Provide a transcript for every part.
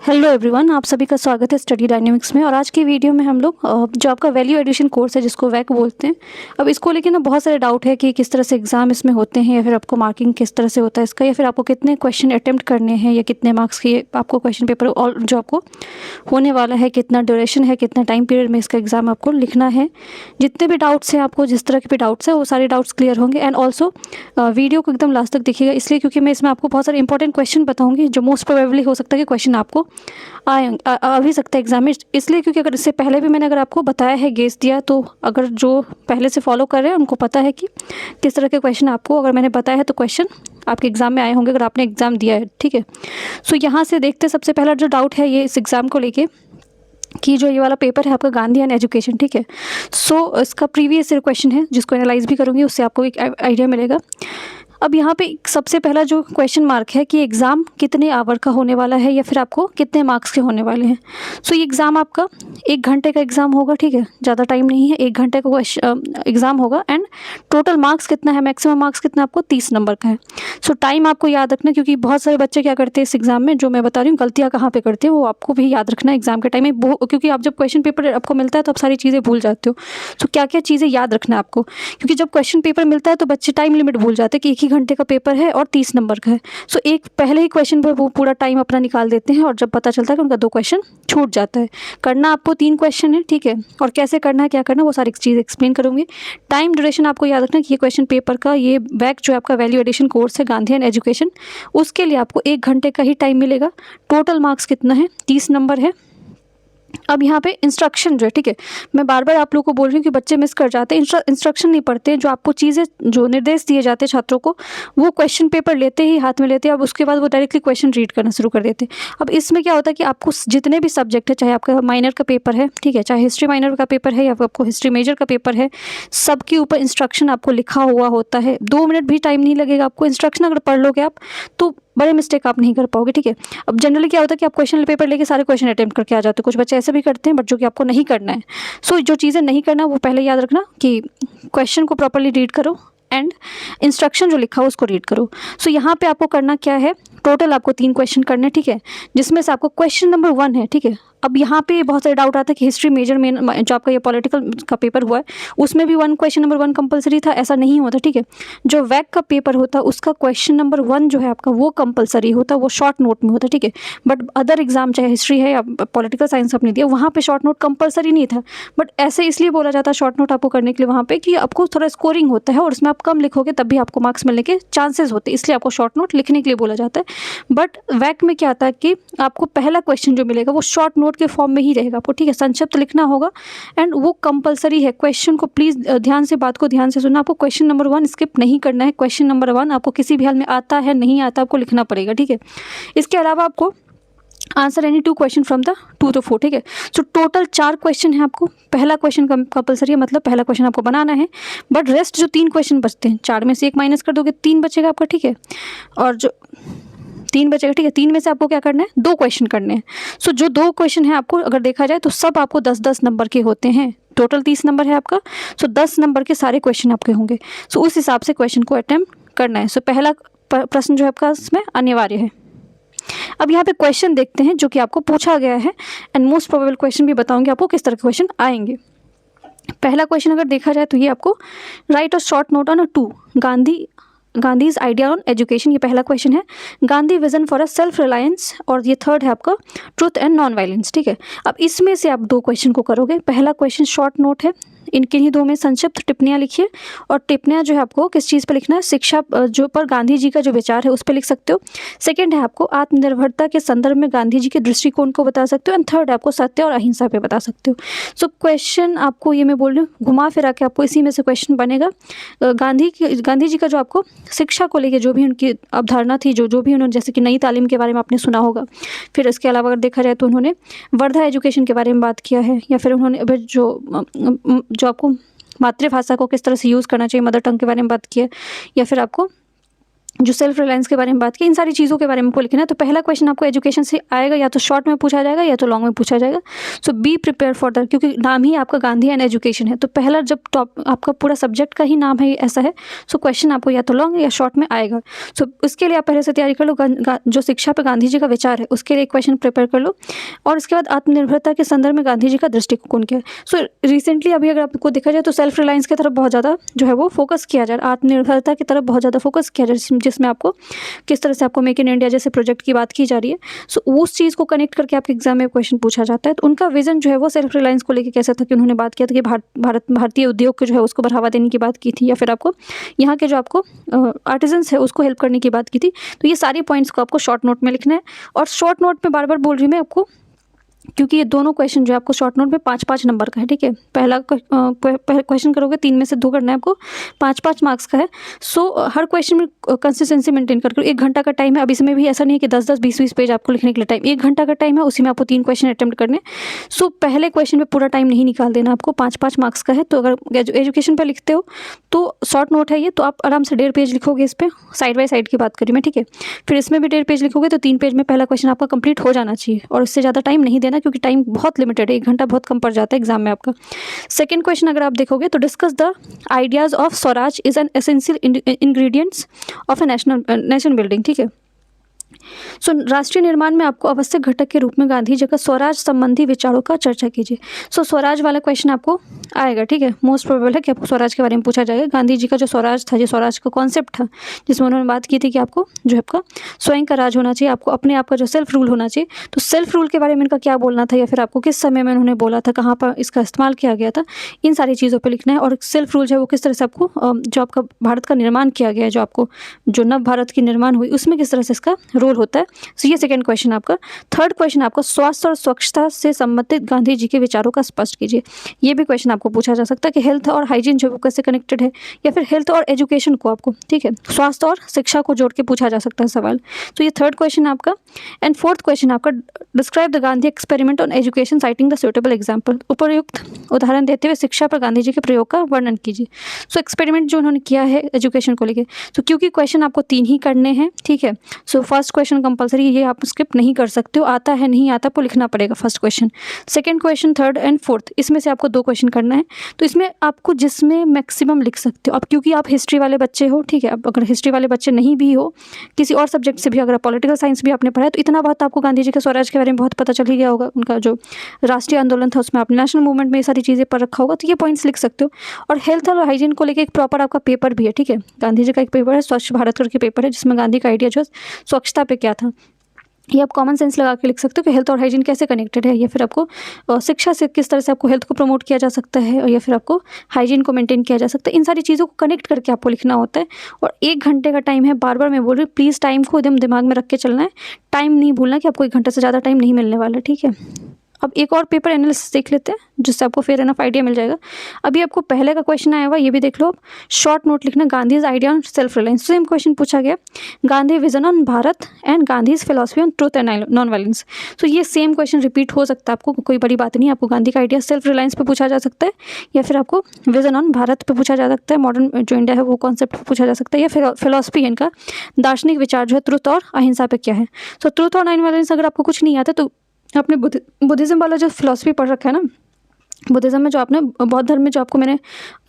Hello everyone, आप सभी का स्वागत है स्टडी डायनेमिक्स में। और आज की वीडियो में हम लोग जो आपका वैल्यू एडिशन कोर्स है जिसको वैक बोलते हैं, अब इसको लेके ना बहुत सारे डाउट है कि किस तरह से एग्जाम इसमें होते हैं, या फिर आपको मार्किंग किस तरह से होता है इसका, या फिर आपको कितने क्वेश्चन अटेम्प्ट करने हैं, या कितने मार्क्स के आपको क्वेश्चन पेपर और जो आपको होने वाला है, कितना ड्यूरेशन है, कितना टाइम पीरियड में इसका एग्जाम आपको लिखना है। जितने भी डाउट्स हैं, आपको जिस तरह के भी डाउट्स हैं वो सारे डाउट्स क्लियर होंगे। एंड ऑल्सो वीडियो को एकदम लास्ट तक देखिएगा, इसलिए क्योंकि मैं इसमें आपको बहुत सारे इंपॉर्टेंट क्वेश्चन बताऊंगी जो मोस्ट प्रोबेबली हो सकता है कि क्वेश्चन आपको आ भी सकता है एग्जाम में। इसलिए क्योंकि अगर इससे पहले भी मैंने अगर आपको बताया है, गेस दिया, तो अगर जो पहले से फॉलो कर रहे हैं उनको पता है कि किस तरह के क्वेश्चन आपको अगर मैंने बताया है तो क्वेश्चन आपके एग्जाम में आए होंगे अगर आपने एग्जाम दिया है। ठीक है, सो यहाँ से देखते सबसे पहला जो डाउट है ये इस एग्ज़ाम को लेके कि जो ये वाला पेपर है आपका गांधी एंड एजुकेशन। ठीक है, सो इसका प्रीवियस ईयर क्वेश्चन है जिसको एनालाइज भी करूँगी, उससे आपको एक आइडिया मिलेगा। अब यहाँ पे सबसे पहला जो क्वेश्चन मार्क है कि एग्ज़ाम कितने आवर का होने वाला है, या फिर आपको कितने मार्क्स के होने वाले हैं। सो ये एग्ज़ाम आपका 1 घंटे का एग्ज़ाम होगा। ठीक है, ज़्यादा टाइम नहीं है, 1 घंटे का एग्ज़ाम होगा। एंड टोटल मार्क्स कितना है, मैक्सिमम मार्क्स कितना आपको 30 नंबर का है। सो टाइम आपको याद रखना, क्योंकि बहुत सारे बच्चे क्या करते हैं इस एग्ज़ाम में, जो मैं बता रही हूँ गलतियाँ कहाँ पे करते हैं वो आपको भी याद रखना एग्ज़ाम के टाइम में। क्योंकि आप जब क्वेश्चन पेपर आपको मिलता है तो आप सारी चीज़ें भूल जाते हो। सो क्या क्या चीज़ें याद रखना है आपको, क्योंकि जब क्वेश्चन पेपर मिलता है तो बच्चे टाइम लिमिट भूल जाते हैं कि 1 ही घंटे का पेपर है और 30 नंबर का है। सो एक पहले ही क्वेश्चन पर वो पूरा टाइम अपना निकाल देते हैं, और जब पता चलता है कि उनका 2 क्वेश्चन छूट जाता है। करना आपको 3 क्वेश्चन है। ठीक है, और कैसे करना है, क्या करना है, वो सारी चीज़ एक्सप्लेन करूँगी। टाइम ड्यूरेशन आपको याद रखना कि ये क्वेश्चन पेपर का ये बैक जो आपका वैल्यू एडिशन कोर्स है गांधी एंड एजुकेशन, उसके लिए आपको 1 घंटे का ही टाइम मिलेगा। टोटल मार्क्स कितना है, 30 नंबर है। अब यहाँ पे इंस्ट्रक्शन जो है, ठीक है, मैं बार बार आप लोगों को बोल रही हूँ कि बच्चे मिस कर जाते हैं, इंस्ट्रक्शन नहीं पढ़ते हैं। जो आपको चीज़ें जो निर्देश दिए जाते हैं छात्रों को, वो क्वेश्चन पेपर लेते ही हाथ में लेते हैं, अब उसके बाद वो डायरेक्टली क्वेश्चन रीड करना शुरू कर देते हैं। अब इसमें क्या होता है कि आपको जितने भी सब्जेक्ट है, चाहे आपका माइनर का पेपर है, ठीक है, चाहे हिस्ट्री माइनर का पेपर है, या फिर आपको हिस्ट्री मेजर का पेपर है, सबके ऊपर इंस्ट्रक्शन आपको लिखा हुआ होता है। 2 मिनट भी टाइम नहीं लगेगा आपको। इंस्ट्रक्शन अगर पढ़ लोगे आप तो बड़े मिस्टेक आप नहीं कर पाओगे। ठीक है, अब जनरली क्या होता है कि आप क्वेश्चन पेपर लेके सारे क्वेश्चन अटेम्प्ट करके आ जाते हो। कुछ बच्चे ऐसे भी करते हैं, बट जो कि आपको नहीं करना है। सो जो चीज़ें नहीं करना वो पहले याद रखना कि क्वेश्चन को प्रॉपर्ली रीड करो एंड इंस्ट्रक्शन जो लिखा हो उसको रीड करो। सो यहाँ पे आपको करना क्या है, टोटल आपको 3 क्वेश्चन करने, ठीक है, जिसमें से आपको क्वेश्चन नंबर 1 है। ठीक है, अब यहाँ पे बहुत सारे डाउट आता है कि हिस्ट्री मेजर में जो आपका ये पॉलिटिकल का पेपर हुआ है उसमें भी क्वेश्चन नंबर 1 कंपलसरी था, ऐसा नहीं होता। ठीक है, जो वैक का पेपर होता है उसका क्वेश्चन नंबर 1 जो है आपका वो कंपलसरी होता है, वो शॉर्ट नोट में होता है। ठीक है, बट अदर एग्जाम चाहे हिस्ट्री है या पॉलिटिकल साइंस आपने दिया, वहाँ पे शॉर्ट नोट कंपलसरी नहीं था। बट ऐसे इसलिए बोला जाता है शॉर्ट नोट आपको करने के लिए वहाँ पे कि आपको थोड़ा स्कोरिंग होता है, और उसमें आप कम लिखोगे तब भी आपको मार्क्स मिलने के चांसेस होते हैं, इसलिए आपको शॉर्ट नोट लिखने के लिए बोला जाता है। बट वैक में क्या आता है कि आपको पहला क्वेश्चन जो मिलेगा वो शॉर्ट नोट के फॉर्म में ही रहेगा आपको। ठीक है, संक्षिप्त लिखना होगा एंड वो कंपलसरी है। क्वेश्चन को प्लीज़ ध्यान से, बात को ध्यान से सुनना। आपको क्वेश्चन नंबर 1 स्किप नहीं करना है। क्वेश्चन नंबर 1 आपको किसी भी हाल में आता है नहीं आता, आपको लिखना पड़ेगा। ठीक है, इसके अलावा आपको answer any 2 question from the 2 to 4। ठीक है, सो टोटल 4 क्वेश्चन है आपको। पहला क्वेश्चन कंपलसरी है, मतलब पहला क्वेश्चन आपको बनाना है। बट रेस्ट जो 3 क्वेश्चन बचते हैं, 4 में से 1 माइनस कर दोगे, 3 बचेगा आपका। ठीक है, और जो 3 बचेगा, ठीक है, 3 में से आपको क्या करना है, 2 क्वेश्चन करने हैं। सो जो 2 क्वेश्चन है आपको अगर देखा जाए तो सब आपको 10-10 नंबर के होते हैं। टोटल 30 नंबर है आपका, सो 10 नंबर के सारे क्वेश्चन आपके होंगे। सो उस हिसाब से क्वेश्चन को अटेम्प्ट करना है। सो पहला प्रश्न जो है आपका इसमें अनिवार्य है। अब यहाँ पे क्वेश्चन देखते हैं जो कि आपको पूछा गया है, एंड मोस्ट प्रोबेबल क्वेश्चन भी बताऊंगी आपको किस तरह के क्वेश्चन आएंगे। पहला क्वेश्चन अगर देखा जाए तो ये आपको राइट और short note on 2 Gandhi's idea on education, ये पहला क्वेश्चन है। Gandhi vision for a self reliance, और ये थर्ड है आपका ट्रुथ एंड नॉन वायलेंस। ठीक है, अब इसमें से आप 2 क्वेश्चन को करोगे। पहला क्वेश्चन शॉर्ट नोट है, इनके ही 2 में संक्षिप्त टिप्पणियाँ लिखिए, और टिप्पणियाँ जो है आपको किस चीज़ पर लिखना है, शिक्षा जो पर गांधी जी का जो विचार है उस पर लिख सकते हो। सेकंड है आपको आत्मनिर्भरता के संदर्भ में गांधी जी के दृष्टिकोण को बता सकते हो, एंड थर्ड है आपको सत्य और अहिंसा पे बता सकते हो। सो क्वेश्चन आपको ये मैं बोल रही हूँ घुमा फिरा के आपको इसी में से क्वेश्चन बनेगा। गांधी जी का जो आपको शिक्षा को लेके जो भी उनकी अवधारणा थी, जो भी उन्होंने, जैसे कि नई तालीम के बारे में आपने सुना होगा। फिर इसके अलावा अगर देखा जाए तो उन्होंने वर्धा एजुकेशन के बारे में बात किया है, या फिर उन्होंने जो आपको मातृभाषा को किस तरह से यूज़ करना चाहिए, मदर टंग के बारे में बात की है, या फिर आपको जो सेल्फ रिलायंस के बारे में बात की, इन सारी चीज़ों के बारे में आपको लिखना है। तो पहला क्वेश्चन आपको एजुकेशन से आएगा, या तो शॉर्ट में पूछा जाएगा या तो लॉन्ग में पूछा जाएगा। सो बी प्रिपेयर फॉर दैट, क्योंकि नाम ही आपका गांधी एंड एजुकेशन है, तो पहला जब टॉप आपका पूरा सब्जेक्ट का ही नाम है ऐसा है, सो क्वेश्चन आपको या तो लॉन्ग या शॉर्ट में आएगा। सो उसके लिए आप पहले से तैयारी कर लो। जो शिक्षा पर गांधी जी का विचार है उसके लिए क्वेश्चन प्रिपेयर कर लो। और उसके बाद आत्मनिर्भरता के संदर्भ में गांधी जी का दृष्टिकोण क्या है। सो रिसेंटली अभी अगर आपको देखा जाए तो सेल्फ रिलायंस की तरफ बहुत ज़्यादा जो है वो फोकस किया जा रहा है, आत्मनिर्भरता की तरफ बहुत ज़्यादा फोकस किया जा रहा है, जिसमें आपको किस तरह से आपको मेक इन इंडिया जैसे प्रोजेक्ट की बात की जा रही है। सो उस चीज़ को कनेक्ट करके आपके एग्जाम में क्वेश्चन पूछा जाता है। तो उनका विजन जो है वो सेल्फ रिलायंस को लेकर कैसा था कि उन्होंने बात किया था कि भारतीय उद्योग को जो है उसको बढ़ावा देने की बात की थी, या फिर आपको यहाँ के जो आपको आर्टिजन्स है उसको हेल्प करने की बात की थी। तो ये सारी पॉइंट्स को आपको शॉर्ट नोट में लिखना है। और शॉर्ट नोट में बार बार बोल रही हूँ मैं आपको, क्योंकि ये दोनों क्वेश्चन जो है आपको शॉर्ट नोट में 5-5 नंबर का है, ठीक है। पहला क्वेश्चन करोगे 3 में से 2 करना है आपको, 5-5 मार्क्स का है। सो हर क्वेश्चन में कंसिस्टेंसी मेंटेन करके 1 घंटा का टाइम है। अब इसमें भी ऐसा नहीं है कि 10-10 20-20 पेज आपको लिखने के लिए टाइम, 1 घंटा का टाइम है, उसी में आपको 3 क्वेश्चन अटेम्प्ट करने। सो पहले क्वेश्चन में पूरा टाइम नहीं निकाल देना आपको, 5-5 मार्क्स का है। तो अगर एजुकेशन पर लिखते हो तो शॉर्ट नोट है ये, तो आप आराम से 1.5 पेज लिखोगे इस पर, साइड बाय साइड की बात करी मैं, ठीक है। फिर इसमें भी 1.5 पेज लिखोगे तो 3 पेज में पहला क्वेश्चन आपका कंप्लीट हो जाना चाहिए, और इससे ज़्यादा टाइम नहीं देना, क्योंकि टाइम बहुत लिमिटेड है, 1 घंटा बहुत कम पड़ जाता है एग्जाम में आपका। सेकंड क्वेश्चन अगर आप देखोगे तो discuss the ideas of Swaraj is an essential ingredients of a nation building, ठीक है। सो राष्ट्रीय निर्माण में आपको आवश्यक घटक के रूप में गांधी जी का स्वराज संबंधी विचारों का चर्चा कीजिए। सो स्वराज वाला क्वेश्चन आपको आएगा, ठीक है। मोस्ट प्रोबेबल है कि आपको स्वराज के बारे में पूछा जाएगा। गांधी जी का जो स्वराज था, जो स्वराज का कॉन्सेप्ट था, जिसमें उन्होंने बात की थी कि आपको जो आपका स्वयं का राज होना चाहिए, आपको अपने आप का जो सेल्फ रूल होना चाहिए। तो सेल्फ रूल के बारे में इनका क्या बोलना था, या फिर आपको किस समय में उन्होंने बोला था, कहाँ पर इसका इस्तेमाल किया गया था, इन सारी चीज़ों पर लिखना है। और सेल्फ रूल जो है वो किस तरह से आपको जो आपका भारत का निर्माण किया गया है, जो आपको जो नव भारत की निर्माण हुई उसमें किस तरह से इसका रोल होता है। सो ये सेकंड क्वेश्चन आपका। थर्ड क्वेश्चन आपका स्वास्थ्य और स्वच्छता से संबंधित गांधी जी के विचारों का स्पष्ट कीजिए। ये भी क्वेश्चन आपको पूछा जा सकता है कि हेल्थ और हाइजीन जो है वो कैसे कनेक्टेड है, या फिर हेल्थ और एजुकेशन को आपको, ठीक है, स्वास्थ्य और शिक्षा को जोड़ के पूछा जा सकता है सवाल। तो ये थर्ड क्वेश्चन आपका। एंड फोर्थ क्वेश्चन आपका describe the Gandhi experiment on education citing the suitable example. उपयुक्त उदाहरण देते हुए शिक्षा पर गांधी जी के प्रयोग का वर्णन कीजिए। सो एक्सपेरिमेंट जो उन्होंने किया है एजुकेशन को लेकर, तो क्योंकि क्वेश्चन आपको 3 ही करने हैं, ठीक है। सो फर्स्ट क्वेश्चन कंपलसरी, ये आप स्किप नहीं कर सकते हो, आता है नहीं आता आपको लिखना पड़ेगा first question. Second question, third and fourth, इसमें से आपको 2 क्वेश्चन करना है। तो इसमें आपको जिसमें मैक्सिमम लिख सकते हो अब, क्योंकि आप हिस्ट्री वाले बच्चे हो, ठीक है। अब अगर हिस्ट्री वाले बच्चे नहीं भी हो, किसी और सब्जेक्ट से भी, अगर पॉलिटिकल साइंस भी आपने पढ़ा है, तो इतना बहुत आपको गांधी जी के स्वराज के बारे में बहुत पता चल ही गया होगा। उनका जो राष्ट्रीय आंदोलन था उसमें आपने नेशनल मूवमेंट में ये सारी चीज़ें पढ़ रखा होगा, तो ये पॉइंट्स लिख सकते हो। और हेल्थ और हाइजीन को लेकर एक प्रॉपर आपका पेपर भी है, ठीक है। गांधी जी का एक पेपर है, स्वच्छ भारत करके पेपर है, जिसमें गांधी का आइडिया जो स्वच्छता पे क्या था, ये आप कॉमन सेंस लगा के लिख सकते हो कि हेल्थ और हाइजीन कैसे कनेक्टेड है, या फिर आपको शिक्षा से किस तरह से आपको हेल्थ को प्रमोट किया जा सकता है, या फिर आपको हाइजीन को मेंटेन किया जा सकता है। इन सारी चीज़ों को कनेक्ट करके आपको लिखना होता है। और 1 घंटे का टाइम है, बार बार मैं बोल रही हूँ, प्लीज़ टाइम को एकदम दिमाग में रख के चलना है। टाइम नहीं भूलना कि आपको 1 घंटे से ज़्यादा टाइम नहीं मिलने वाला, ठीक है। अब एक और पेपर एनालिसिस देख लेते हैं, जिससे आपको फेयर एनफ आइडिया मिल जाएगा। अभी आपको पहले का क्वेश्चन आया हुआ, ये भी देख लो। शॉर्ट नोट लिखना, Gandhi's idea on self reliance. Same question पूछा गया, Gandhi vision on Bharat and Gandhi's philosophy on truth and non violence. तो ये सेम क्वेश्चन रिपीट हो सकता है आपको, कोई बड़ी बात नहीं। आपको गांधी का आइडिया सेल्फ रिलायंस पे पूछा जा सकता है, या फिर आपको विजन ऑन भारत पे पूछा जा सकता है, मॉडर्न जो इंडिया है वो कॉन्सेप्ट पे पूछा जा सकता है, या फिर फिलोसफी इनका दार्शनिक विचार जो है ट्रुथ और अहिंसा पे क्या है। तो ट्रुथ और नॉन वायलेंस अगर आपको कुछ नहीं आता तो आपने बुद्धिज़्म वाला जो फिलॉसफी पढ़ रखा है ना, बुद्धिज़्म में जो आपने बौद्ध धर्म में जो आपको मैंने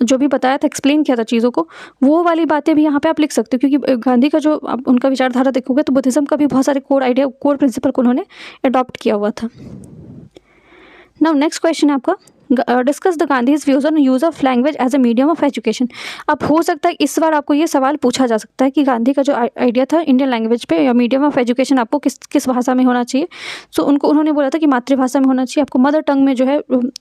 जो भी बताया था, एक्सप्लेन किया था चीज़ों को, वो वाली बातें भी यहाँ पे आप लिख सकते हो। क्योंकि गांधी का जो आप उनका विचारधारा देखोगे तो बुद्धिज़्म का भी बहुत सारे कोर आइडिया, कोर प्रिंसिपल को उन्होंने अडॉप्ट किया हुआ था। नाउ नेक्स्ट क्वेश्चन है आपका, discuss the Gandhi's views on use of language as a medium of education. अब हो सकता है इस बार आपको ये सवाल पूछा जा सकता है कि गांधी का जो आइडिया था इंडियन लैंग्वेज पे या मीडियम ऑफ एजुकेशन आपको किस भाषा में होना चाहिए। सो उन्होंने बोला था कि मातृभाषा में होना चाहिए, आपको मदर टंग में जो है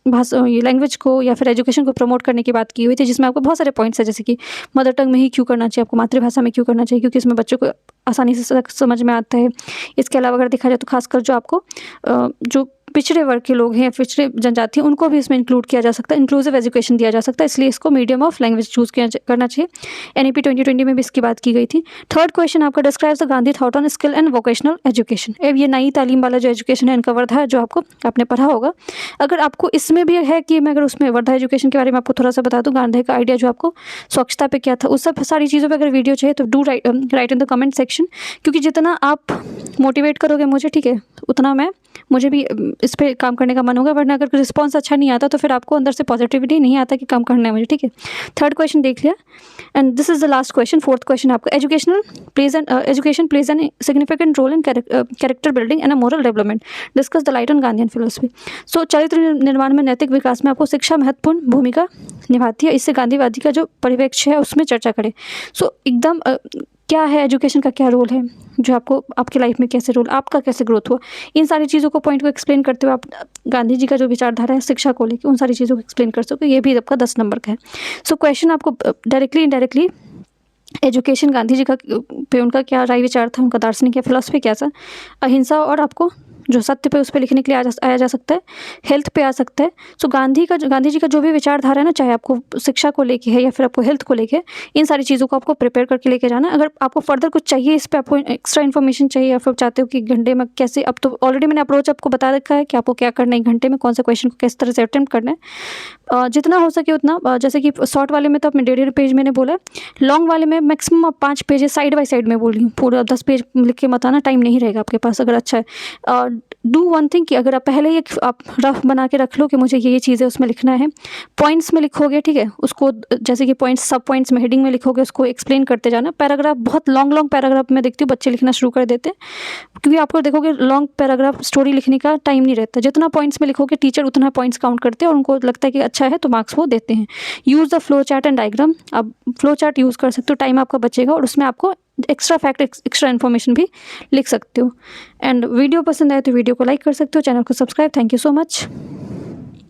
भाषा, ये लैंग्वेज को या फिर एजुकेशन को प्रमोट करने की बात की हुई थी, जिसमें आपको बहुत सारे पॉइंट्स है, जैसे कि मदर टंग में ही क्यों करना चाहिए, आपको मातृभाषा में क्यों करना चाहिए, क्योंकि इसमें बच्चों को आसानी से समझ में आता है। इसके अलावा अगर देखा जाए तो खासकर जो आपको जो पिछड़े वर्ग के लोग हैं या पिछड़े जनजाति हैं उनको भी इसमें इंक्लूड किया जा सकता है, इंक्लूसिव एजुकेशन दिया जा सकता है, इसलिए इसको मीडियम ऑफ लैंग्वेज चूज करना चाहिए। NEP 2020 में भी इसकी बात की गई थी। थर्ड क्वेश्चन आपका describes the Gandhi thought on skill and vocational education. अब ये नई तालीम वाला जो एजुकेशन है इनका वर्धा जो आपने पढ़ा होगा। अगर आपको इसमें भी है कि मैं अगर उसमें वर्धा एजुकेशन के बारे में आपको थोड़ा सा बता दूं, गांधी का आइडिया जो आपको स्वच्छता पे क्या था, उस सब सारी चीज़ों पे अगर वीडियो चाहिए तो do right in the comment section, क्योंकि जितना आप मोटिवेट करोगे मुझे, ठीक है, उतना मुझे भी इस पर काम करने का मन होगा। वरना अगर रिस्पॉन्स अच्छा नहीं आता तो फिर आपको अंदर से पॉजिटिविटी नहीं आता कि काम करना है मुझे, ठीक है। थर्ड क्वेश्चन देख लिया and this is the last question. Fourth question आपका education plays an significant role in character building and a moral development, discuss the light on Gandhian philosophy. So चरित्र निर्माण में नैतिक विकास में आपको शिक्षा महत्वपूर्ण भूमिका निभाती है, इससे गांधीवादी का जो परिप्रेक्ष्य है उसमें चर्चा करें। सो एकदम क्या है एजुकेशन का क्या रोल है, जो आपको आपकी लाइफ में कैसे रोल, आपका कैसे ग्रोथ हुआ, इन सारी चीज़ों को पॉइंट को एक्सप्लेन करते हुए आप गांधी जी का जो विचारधारा है शिक्षा को लेकर उन सारी चीज़ों को एक्सप्लेन कर सको, ये भी आपका 10 नंबर का है। सो क्वेश्चन आपको directly indirectly education Gandhi ji का पे उनका क्या राय विचार था, उनका दार्शनिक या फिलॉसफी क्या था, अहिंसा और आपको जो सत्य पे उस पर लिखने के लिए आया जा सकता है, हेल्थ पे आ सकता है। सो गांधी जी का जो भी विचारधारा है ना, चाहे आपको शिक्षा को लेके है या फिर आपको हेल्थ को लेके, इन सारी चीज़ों को आपको प्रिपेयर करके लेके जाना। अगर आपको फर्दर कुछ चाहिए, इस पर आपको एक्स्ट्रा इन्फॉर्मेशन चाहिए या फिर चाहते हो कि घंटे में कैसे, अब तो ऑलरेडी मैंने अप्रोच आपको बता रखा है कि आपको क्या करना है, 1 घंटे में कौन से क्वेश्चन को किस तरह से अटेम्प्ट करना है। जितना हो सके उतना, जैसे कि शॉर्ट वाले में तो अपने 1.5 पेज मैंने बोला, लॉन्ग वाले में maximum 5 pages side by side में बोली, पूरा 10 पेज लिख के मत आना, टाइम नहीं रहेगा आपके पास अगर अच्छा है। डू वन थिंग कि अगर आप पहले ही आप रफ बना के रख लो कि मुझे ये चीज़ें उसमें लिखना है, पॉइंट्स में लिखोगे, ठीक है, उसको जैसे कि पॉइंट्स सब पॉइंट्स में हेडिंग में लिखोगे, उसको एक्सप्लेन करते जाना। पैराग्राफ बहुत लॉन्ग पैराग्राफ में देखती हूँ बच्चे लिखना शुरू कर देते हैं, क्योंकि आपको देखोगे लॉन्ग पैराग्राफ स्टोरी लिखने का टाइम नहीं रहता। जितना पॉइंट्स में लिखोगे टीचर उतना पॉइंट्स काउंट करते हैं और उनको लगता है कि अच्छा है तो मार्क्स वो देते हैं। Use the flow chart and diagram, आप फ्लो चार्ट यूज़ कर सकते हो, टाइम आपका बचेगा और उसमें आपको एक्स्ट्रा फैक्ट एक्स्ट्रा इन्फॉर्मेशन भी लिख सकते हो। एंड वीडियो पसंद आए तो वीडियो को लाइक कर सकते हो, चैनल को subscribe. Thank you so much.